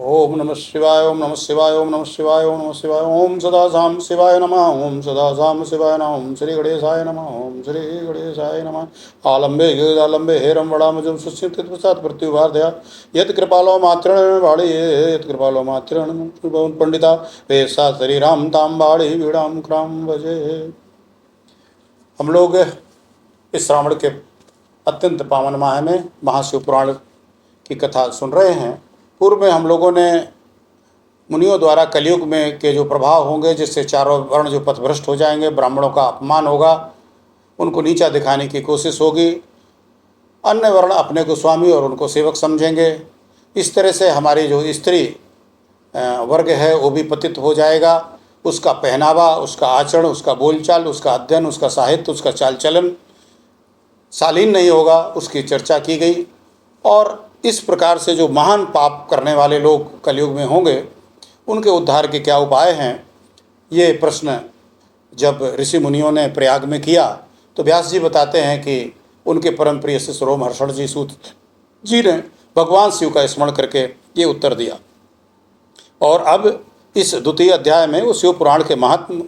ओम नमः शिवाय, ओम नमः शिवाय, ओम नमः शिवाय, ओम नमः शिवाय, ओम सदा साम शिवाय नमः, ओम सदा साम शिवाय नमः, ओम श्री गणेशाय नमः, ओम श्री गणेशाय नमः। आलम्बे गिरिदालम्बे हेरम वडामजुम सुस्थित प्रसाद प्रत्युवार्धया यत् कृपालो मात्रण वाणी यत् कृपालो मात्रण पंडिता वेसा शरीराम ताम बाड़ी वीणाम क्राम भजे। हम लोग इस श्रावण के अत्यंत पावन माह में महाशिव पुराण की कथा सुन रहे हैं। पूर्व में हम लोगों ने मुनियों द्वारा कलयुग में के जो प्रभाव होंगे, जिससे चारों वर्ण जो पथभ्रष्ट हो जाएंगे, ब्राह्मणों का अपमान होगा, उनको नीचा दिखाने की कोशिश होगी, अन्य वर्ण अपने को स्वामी और उनको सेवक समझेंगे। इस तरह से हमारी जो स्त्री वर्ग है वो भी पतित हो जाएगा। उसका पहनावा, उसका आचरण, उसका बोलचाल, उसका अध्ययन, उसका साहित्य, उसका चाल चलन शालीन नहीं होगा, उसकी चर्चा की गई। और इस प्रकार से जो महान पाप करने वाले लोग कलयुग में होंगे, उनके उद्धार के क्या उपाय हैं, ये प्रश्न जब ऋषि मुनियों ने प्रयाग में किया तो व्यास जी बताते हैं कि उनके परम प्रिय शिष्य रोमहर्षण जी सूत जी ने भगवान शिव का स्मरण करके ये उत्तर दिया। और अब इस द्वितीय अध्याय में वो शिव पुराण के महात्म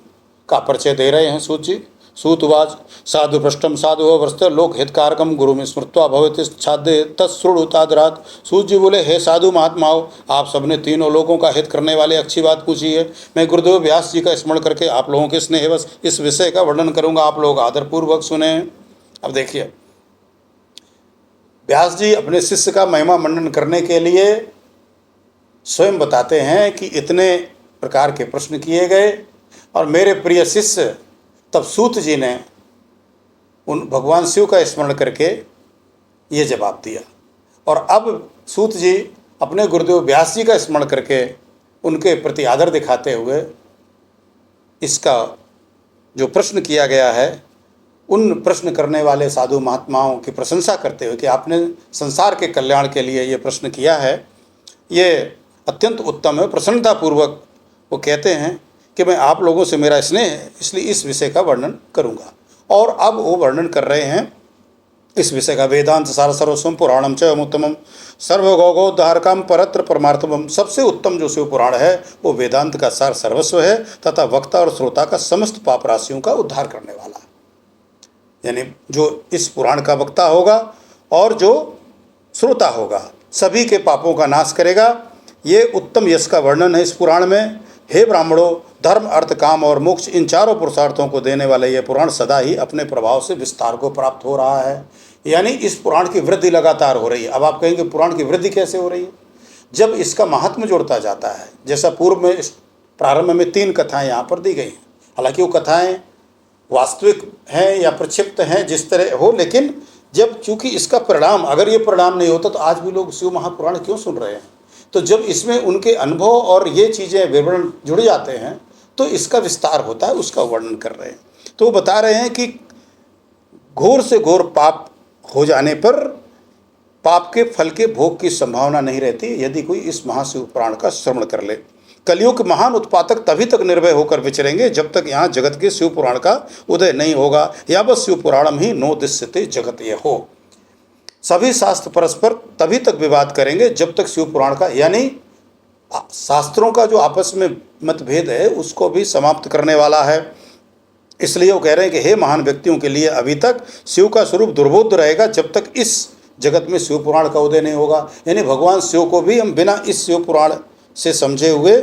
का परिचय दे रहे हैं सूत जी। सूतवाच साधु पृष्ठम साधु वर्स्त लोक हितकारकम गुरु में स्मृत्वा भवति छादे तत्श्रुतादरात। सूत जी बोले, हे साधु महात्माओं, आप सबने तीनों लोगों का हित करने वाले अच्छी बात पूछी है। मैं गुरुदेव व्यास जी का स्मरण करके आप लोगों के स्नेहवश इस विषय का वर्णन करूंगा, आप लोग आदरपूर्वक सुने। अब देखिए, व्यास जी अपने शिष्य का महिमा मंडन करने के लिए स्वयं बताते हैं कि इतने प्रकार के प्रश्न किए गए और मेरे प्रिय शिष्य तब सूत जी ने उन भगवान शिव का स्मरण करके ये जवाब दिया। और अब सूत जी अपने गुरुदेव व्यास जी का स्मरण करके उनके प्रति आदर दिखाते हुए इसका जो प्रश्न किया गया है, उन प्रश्न करने वाले साधु महात्माओं की प्रशंसा करते हुए कि आपने संसार के कल्याण के लिए ये प्रश्न किया है, ये अत्यंत उत्तम है। प्रसन्नतापूर्वक वो कहते हैं कि मैं आप लोगों से मेरा स्नेह है, इसलिए इस विषय का वर्णन करूंगा। और अब वो वर्णन कर रहे हैं इस विषय का। वेदांत सार सर्वस्वम पुराणम च उत्तमम सर्वगोगोद्धारकम परत्र परमार्थम। सबसे उत्तम जो शिव पुराण है वो वेदांत का सार सर्वस्व है तथा वक्ता और श्रोता का समस्त पाप राशियों का उद्धार करने वाला है। यानी जो इस पुराण का वक्ता होगा और जो श्रोता होगा, सभी के पापों का नाश करेगा। ये उत्तम यश का वर्णन है इस पुराण में। हे ब्राह्मणों, धर्म अर्थ काम और मोक्ष इन चारों पुरुषार्थों को देने वाला यह पुराण सदा ही अपने प्रभाव से विस्तार को प्राप्त हो रहा है। यानी इस पुराण की वृद्धि लगातार हो रही है। अब आप कहेंगे पुराण की वृद्धि कैसे हो रही है? जब इसका महात्म्य जुड़ता जाता है। जैसा पूर्व में प्रारंभ में 3 कथाएं यहाँ पर दी गई हैं, हालांकि वो कथाएं वास्तविक हैं या प्रक्षिप्त हैं जिस तरह हो, लेकिन जब चूंकि इसका परिणाम, अगर ये परिणाम नहीं होता तो आज भी लोग शिव महापुराण क्यों सुन रहे हैं? तो जब इसमें उनके अनुभव और ये चीज़ें विवरण जुड़ जाते हैं तो इसका विस्तार होता है, उसका वर्णन कर रहे हैं। तो वो बता रहे हैं कि घोर से घोर पाप हो जाने पर पाप के फल के भोग की संभावना नहीं रहती यदि कोई इस महाशिव पुराण का श्रवण कर ले। कलियुग के महान उत्पादक तभी तक निर्भय होकर विचरेंगे जब तक यहाँ जगत के शिव पुराण का उदय नहीं होगा। या बस शिव पुराणम ही नो दिश्यते जगत ये हो। सभी शास्त्र परस्पर तभी तक विवाद करेंगे जब तक शिव पुराण का, यानी शास्त्रों का जो आपस में मतभेद है उसको भी समाप्त करने वाला है। इसलिए वो कह रहे हैं कि हे महान व्यक्तियों के लिए अभी तक शिव का स्वरूप दुर्बोध रहेगा जब तक इस जगत में शिव पुराण का उदय नहीं होगा। यानी भगवान शिव को भी हम बिना इस शिव पुराण से समझे हुए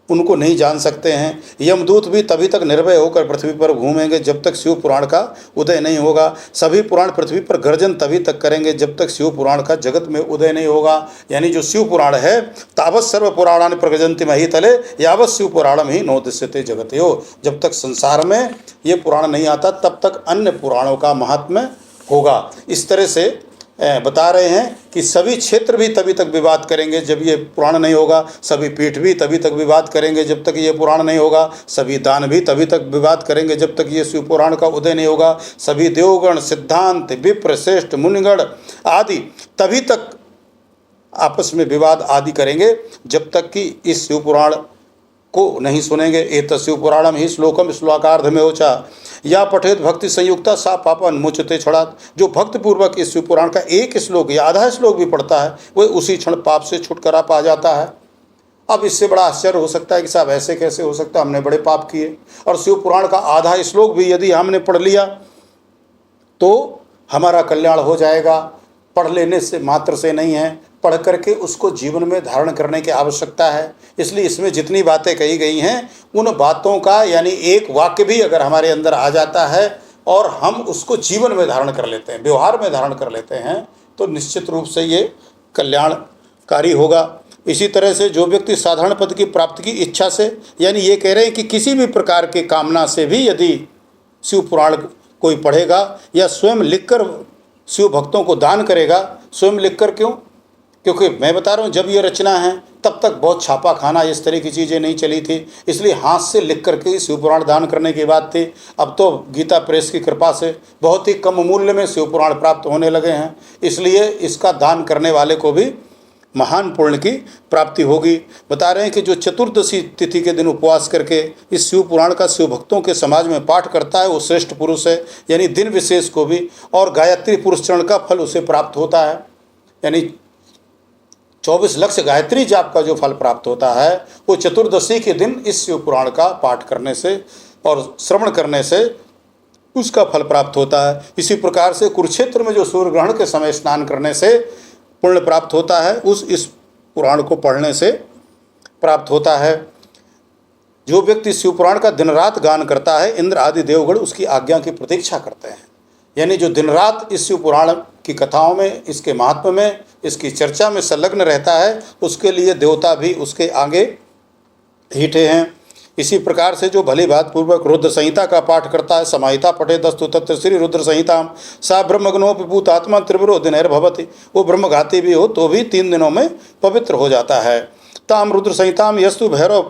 उनको नहीं जान सकते हैं। यमदूत भी तभी तक निर्भय होकर पृथ्वी पर घूमेंगे जब तक शिव पुराण का उदय नहीं होगा। सभी पुराण पृथ्वी पर गर्जन तभी तक करेंगे जब तक शिव पुराण का जगत में उदय नहीं होगा। यानी जो शिव पुराण है, तावत सर्व पुराणानि प्रगजन्ति महीतले यावत शिव पुराणम ही नो दृश्यते जगत्यो। जब तक संसार में ये पुराण नहीं आता तब तक अन्य पुराणों का महात्म्य होगा। इस तरह से बता रहे हैं कि सभी क्षेत्र भी तभी तक विवाद करेंगे जब ये पुराण नहीं होगा। सभी पीठ भी तभी तक विवाद करेंगे जब तक ये पुराण नहीं होगा। सभी दान भी तभी तक विवाद करेंगे जब तक ये शिव पुराण का उदय नहीं होगा। सभी देवगण, सिद्धांत, विप्र, श्रेष्ठ, मुनिगण आदि तभी तक आपस में विवाद आदि करेंगे जब तक कि इस शिव पुराण को नहीं सुनेंगे। एतस्यु पुराणम ही श्लोकम श्लोकार्ध में होचा या पठेत भक्ति संयुक्ता सा पापा मुचते छड़ात। जो भक्त पूर्वक इस शिव पुराण का एक श्लोक या आधा श्लोक भी पढ़ता है वह उसी क्षण पाप से छुटकारा पा जाता है। अब इससे बड़ा आश्चर्य हो सकता है कि साहब ऐसे कैसे हो सकता है, हमने बड़े पाप किए। और शिव पुराण का आधा श्लोक भी यदि हमने पढ़ लिया तो हमारा कल्याण हो जाएगा। पढ़ लेने से मात्र से नहीं है, पढ़ करके उसको जीवन में धारण करने की आवश्यकता है। इसलिए इसमें जितनी बातें कही गई हैं उन बातों का यानी एक वाक्य भी अगर हमारे अंदर आ जाता है और हम उसको जीवन में धारण कर लेते हैं, व्यवहार में धारण कर लेते हैं, तो निश्चित रूप से ये कल्याणकारी होगा। इसी तरह से जो व्यक्ति साधारण पद की प्राप्ति की इच्छा से, यानी ये कह रहे हैं कि किसी भी प्रकार के कामना से भी यदि शिव पुराण कोई पढ़ेगा या स्वयं लिखकर शिव भक्तों को दान करेगा। स्वयं लिखकर क्यों? क्योंकि मैं बता रहा हूँ जब ये रचना है तब तक बहुत छापा खाना इस तरह की चीज़ें नहीं चली थी, इसलिए हाथ से लिख करके शिव पुराण दान करने की बात थी। अब तो गीता प्रेस की कृपा से बहुत ही कम मूल्य में शिव पुराण प्राप्त होने लगे हैं, इसलिए इसका दान करने वाले को भी महान पुण्य की प्राप्ति होगी। बता रहे हैं कि जो चतुर्दशी तिथि के दिन उपवास करके इस शिव पुराण का शिव भक्तों के समाज में पाठ करता है वो श्रेष्ठ पुरुष है, यानी दिन विशेष को भी, और गायत्री पुरुष चरण का फल उसे प्राप्त होता है। यानी 24 लक्ष गायत्री जाप का जो फल प्राप्त होता है वो चतुर्दशी के दिन इस शिव पुराण का पाठ करने से और श्रवण करने से उसका फल प्राप्त होता है। इसी प्रकार से कुरुक्षेत्र में जो सूर्य ग्रहण के समय स्नान करने से पुण्य प्राप्त होता है, इस पुराण को पढ़ने से प्राप्त होता है। जो व्यक्ति शिव पुराण का दिन रात गान करता है, इंद्र आदि देवगण उसकी आज्ञा की प्रतीक्षा करते हैं। यानी जो दिन रात इस शिव पुराण की कथाओं में, इसके महात्म्य में, इसकी चर्चा में संलग्न रहता है, उसके लिए देवता भी उसके आगे हिटे हैं। इसी प्रकार से जो भली बात पूर्वक रुद्र संहिता का पाठ करता है, समाहिता पठे दस्तु तत्र श्री रुद्र संहिता सा ब्रह्मग्नो विभूत आत्मा त्रिपुरो दिनैर्भवति, वो ब्रह्मघाती भी हो तो भी 3 दिनों में पवित्र हो जाता है। ताम रुद्र संहिताम यस्तु भैरव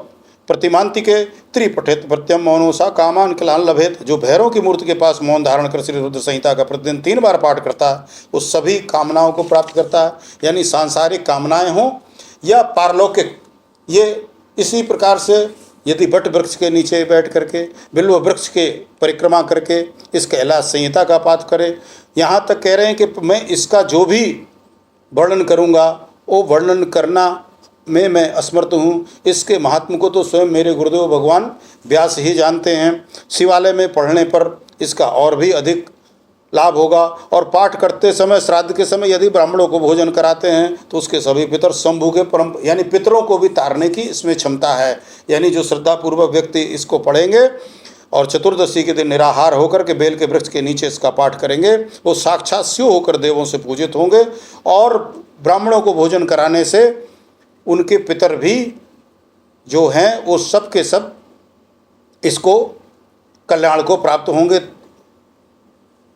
प्रतिमांति के त्रिपठेत प्रत्यम मौनो सा कामान कलान लभेत, जो भैरव की मूर्ति के पास मौन धारण कर श्री रुद्र संहिता का प्रतिदिन 3 बार पाठ करता है वो सभी कामनाओं को प्राप्त करता है। यानी सांसारिक कामनाएं हों या पारलौकिक, ये इसी प्रकार से यदि वट वृक्ष के नीचे बैठ करके, बिल्व वृक्ष के परिक्रमा करके इस कैलाश संहिता का पाठ करें। यहाँ तक कह रहे हैं कि मैं इसका जो भी वर्णन करूँगा वो वर्णन करना में मैं असमर्थ हूँ। इसके महात्म को तो स्वयं मेरे गुरुदेव भगवान व्यास ही जानते हैं। शिवालय में पढ़ने पर इसका और भी अधिक लाभ होगा। और पाठ करते समय, श्राद्ध के समय यदि ब्राह्मणों को भोजन कराते हैं तो उसके सभी पितर शंभु के परम, यानी पितरों को भी तारने की इसमें क्षमता है। यानी जो श्रद्धापूर्वक व्यक्ति इसको पढ़ेंगे और चतुर्दशी के दिन निराहार होकर के बेल के वृक्ष के नीचे इसका पाठ करेंगे, वो साक्षात शिव होकर देवों से पूजित होंगे। और ब्राह्मणों को भोजन कराने से उनके पितर भी जो हैं वो सब के सब इसको कल्याण को प्राप्त होंगे।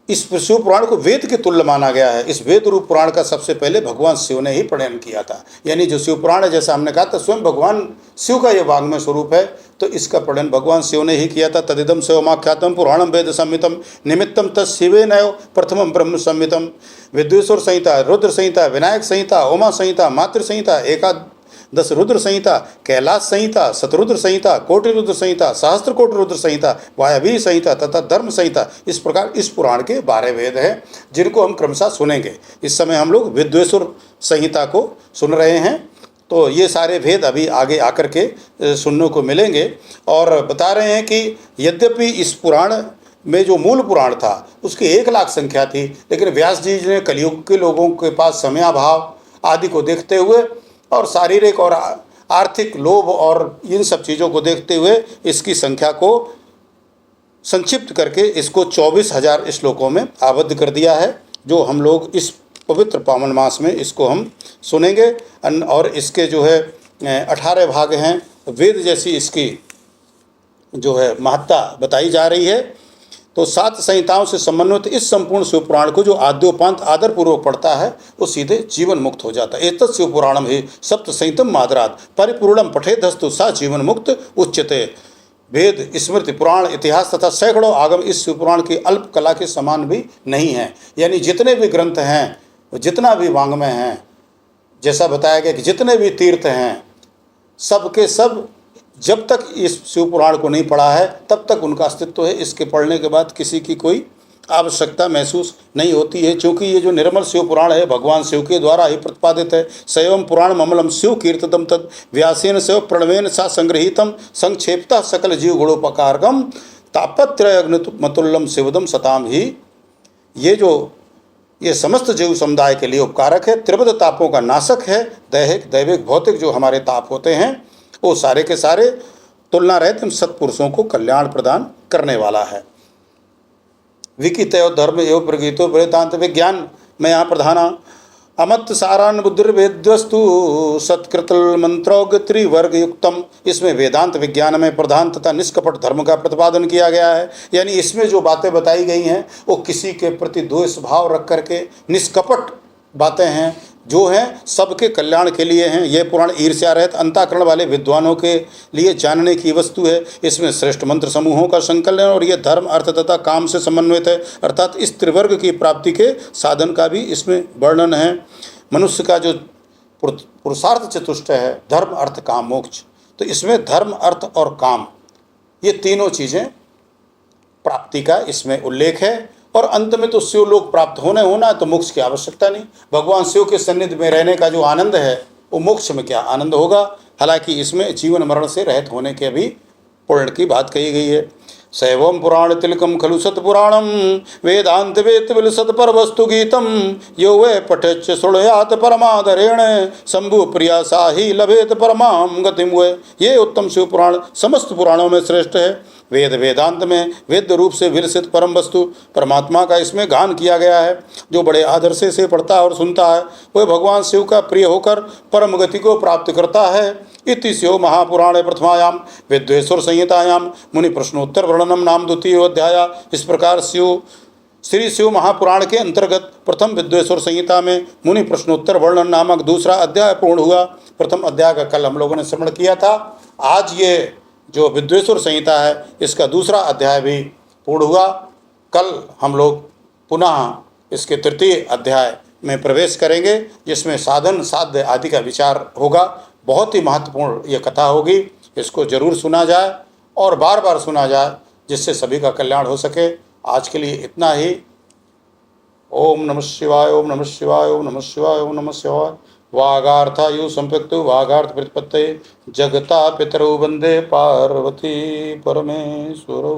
इस शिव पुराण को वेद के तुल्य माना गया है। इस वेद रूप पुराण का सबसे पहले भगवान शिव ने ही प्रणयन किया था। यानी जो शिव पुराण है, जैसा हमने कहा था, स्वयं भगवान शिव का ये वाङ्मय स्वरूप है, तो इसका प्रणयन भगवान शिव ने ही किया था। तदिदम शिवमाख्यातम पुराणम वेद संहितम निमित्तम तत्शिवेनैव प्रथमम ब्रह्म संहितम। विद्वेश्वर संहिता, रुद्र संहिता, विनायक संहिता, उमा संहिता, मातृ संहिता, 11 रुद्र संहिता, कैलाश संहिता, शतरुद्र संहिता, कोटि रुद्र संहिता, सहस्त्र कोटि रुद्र संहिता, वायवी संहिता तथा धर्म संहिता। इस प्रकार इस पुराण के 12 वेद हैं जिनको हम क्रमशः सुनेंगे। इस समय हम लोग विद्वेश्वर संहिता को सुन रहे हैं, तो ये सारे भेद अभी आगे आकर के सुनने को मिलेंगे। और बता रहे हैं कि यद्यपि इस पुराण में जो मूल पुराण था उसकी 1 लाख संख्या थी, लेकिन व्यास जी ने कलयुग के लोगों के पास समयाभाव आदि को देखते हुए और शारीरिक और आर्थिक लोभ और इन सब चीज़ों को देखते हुए इसकी संख्या को संक्षिप्त करके इसको 24,000 श्लोकों में आबद्ध कर दिया है, जो हम लोग इस पवित्र पावन मास में इसको हम सुनेंगे। और इसके जो है 18 भाग हैं। वेद जैसी इसकी जो है महत्ता बताई जा रही है। तो 7 संहिताओं से समन्वित इस संपूर्ण शिव पुराण को जो आद्योपांत आदरपूर्वक पढ़ता है वो सीधे जीवन मुक्त हो जाता है। एतत् शिव पुराणम ही सप्त संहितम मादरात परिपूर्णम पठेदस्तु सा जीवन मुक्त उच्यते। वेद, स्मृति, पुराण, इतिहास तथा सैकड़ों आगम इस शिव पुराण की अल्प कला के समान भी नहीं है। यानी जितने भी ग्रंथ हैं, जितना भी वाङ्मय हैं, जैसा बताया गया कि जितने भी तीर्थ हैं, सब के सब जब तक इस शिव पुराण को नहीं पढ़ा है तब तक उनका अस्तित्व है। इसके पढ़ने के बाद किसी की कोई आवश्यकता महसूस नहीं होती है, क्योंकि ये जो निर्मल शिव पुराण है भगवान शिव के द्वारा ही प्रतिपादित है। शैवम पुराण ममलम शिव कीर्तितम तद व्यासेन शिव प्रणवेन सा संग्रहीतम संक्षेपता सकल जीव गुणोपकारकम तापत्रयग्निमतुल्यम शिवदम सताम ही। ये समस्त जीव समुदाय के लिए उपकारक है, त्रिविध तापों का नाशक है। दैहिक दैविक भौतिक जो हमारे ताप होते हैं वो सारे के सारे तुलना रहित सत्पुरुषों को कल्याण प्रदान करने वाला है। विकित धर्म एवं प्रगीतो वेदांत विज्ञान में यहाँ प्रधाना अमत सारान बुद्धिर्वेद्वस्तु सत्कृतल मंत्रोग त्रिवर्ग युक्तम। इसमें वेदांत विज्ञान में प्रधान तथा निष्कपट धर्म का प्रतिपादन किया गया है। यानी इसमें जो बातें बताई गई हैं वो किसी के प्रति द्वेष भाव रख करके निष्कपट बातें हैं, जो हैं सबके कल्याण के लिए हैं। यह पुराण ईर्ष्या रहित अंतःकरण वाले विद्वानों के लिए जानने की वस्तु है। इसमें श्रेष्ठ मंत्र समूहों का संकलन और यह धर्म अर्थ तथा काम से समन्वित है, अर्थात इस त्रिवर्ग की प्राप्ति के साधन का भी इसमें वर्णन है। मनुष्य का जो पुरुषार्थ चतुष्ट है धर्म अर्थ काम मोक्ष, तो इसमें धर्म अर्थ और काम ये तीनों चीज़ें प्राप्ति का इसमें उल्लेख है। और अंत में तो शिवलोक प्राप्त होना है तो मोक्ष की आवश्यकता नहीं। भगवान शिव के सन्निधि में रहने का जो आनंद है वो मोक्ष में क्या आनंद होगा। हालांकि इसमें जीवन मरण से रहित होने के भी पुण्य की बात कही गई है। शैवम पुराण तिलकम खलु सत पुराणम वेदांत वेत विलसत पर वस्तु गीतम यो वे पठेच सुणयात परमादरेण शंभु प्रिया साही लभेत परमाम गतिम वे। ये उत्तम शिव पुराण समस्त पुराणों में श्रेष्ठ है। वेद वेदांत में वेद रूप से विलसित परम वस्तु परमात्मा का इसमें गान किया गया है। जो बड़े आदर से पढ़ता और सुनता है वह भगवान शिव का प्रिय होकर परम गति को प्राप्त करता है। इति शिव महापुराणे प्रथमायाम विद्वेश्वर संहितायाम मुनि प्रश्नोत्तर वर्णनम नाम द्वितीय अध्याय। इस प्रकार श्री शिव महापुराण के अंतर्गत प्रथम विद्वेश्वर संहिता में मुनि प्रश्नोत्तर वर्णन नामक दूसरा अध्याय पूर्ण हुआ। प्रथम अध्याय का कल हम लोगों ने श्रवण किया था। आज ये जो विद्वेश्वर संहिता है इसका दूसरा अध्याय भी पूर्ण हुआ। कल हम लोग पुनः इसके तृतीय अध्याय में प्रवेश करेंगे, जिसमें साधन साध्य आदि का विचार होगा। बहुत ही महत्वपूर्ण ये कथा होगी। इसको जरूर सुना जाए और बार बार सुना जाए, जिससे सभी का कल्याण हो सके। आज के लिए इतना ही। ओम नमः शिवाय, ओम नमः शिवाय, ओम नमः शिवाय, ओम नमः शिवाय। वागार्थायु संपृक्तौ वागार्थ प्रतिपत्तये जगता पितरौ वंदे पार्वती परमेश्वरौ।